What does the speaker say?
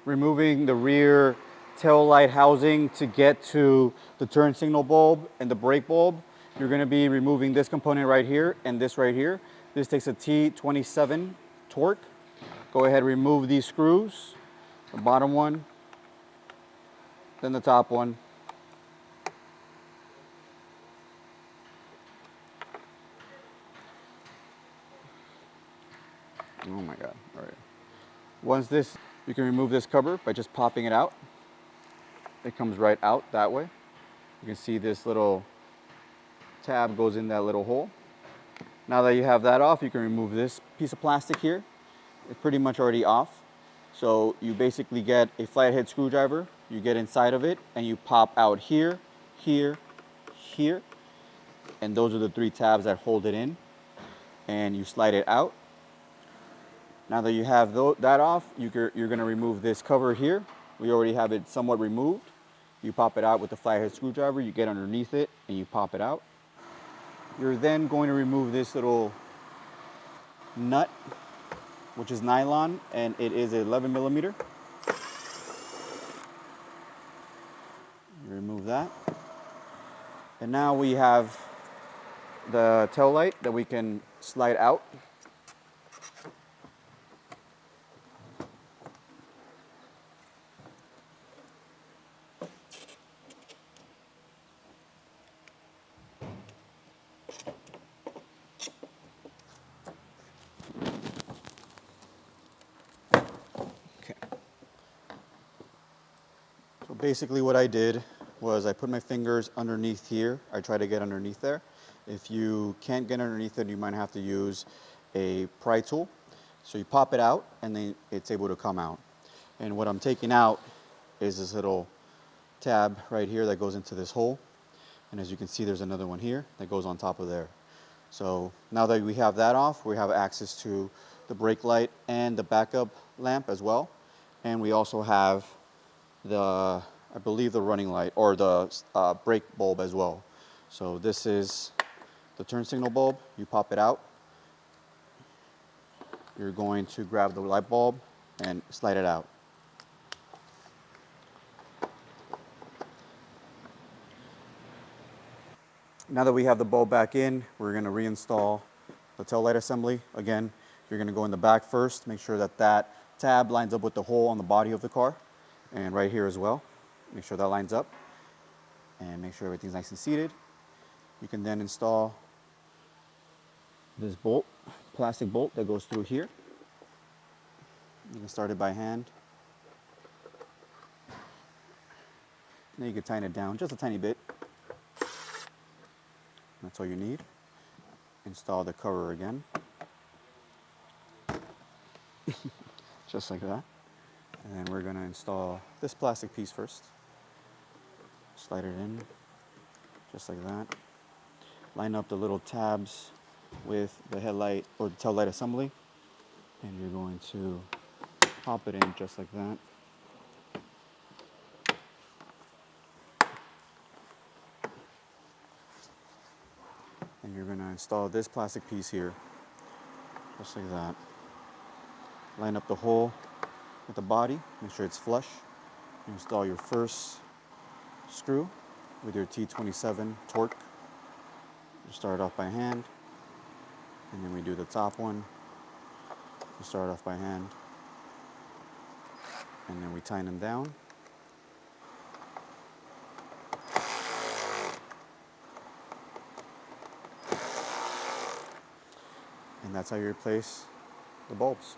removing the rear tail light housing to get to the turn signal bulb and the brake bulb, you're going to be removing this component right here and this right here. This takes a T27 torque. Go ahead, remove these screws, the bottom one, then the top one. Oh my God, all right. Once this, you can remove this cover by just popping it out. It comes right out that way. You can see this little tab goes in that little hole. Now that you have that off, you can remove this piece of plastic here. It's pretty much already off. So you basically get a flathead screwdriver, you get inside of it, and you pop out here, here, here. And those are the 3 tabs that hold it in. And you slide it out. Now that you have that off, you're going to remove this cover here. We already have it somewhat removed. You pop it out with the flathead screwdriver, you get underneath it, and you pop it out. You're then going to remove this little nut, which is nylon, and it is 11 millimeter. You remove that. And now we have the tail light that we can slide out. So basically what I did was I put my fingers underneath here. I try to get underneath there. If you can't get underneath it, you might have to use a pry tool. So you pop it out and then it's able to come out. And what I'm taking out is this little tab right here that goes into this hole. And as you can see, there's another one here that goes on top of there. So now that we have that off, we have access to the brake light and the backup lamp as well. And we also have I believe the running light or the brake bulb as well. So this is the turn signal bulb. You pop it out. You're going to grab the light bulb and slide it out. Now that we have the bulb back in, we're going to reinstall the tail light assembly. Again, you're going to go in the back first, make sure that that tab lines up with the hole on the body of the car, and right here as well. Make sure that lines up, and make sure everything's nice and seated. You can then install this bolt, plastic bolt that goes through here. You can start it by hand. Then you can tighten it down just a tiny bit. That's all you need. Install the cover again. Just like that. And then we're going to install this plastic piece first. Slide it in, just like that. Line up the little tabs with the headlight or the tail light assembly. And you're going to pop it in just like that. And you're going to install this plastic piece here, just like that. Line up the hole with the body, make sure it's flush. You install your first screw with your T27 torque. You start off by hand, and then we do the top one. You start off by hand, and then we tighten them down. And that's how you replace the bulbs.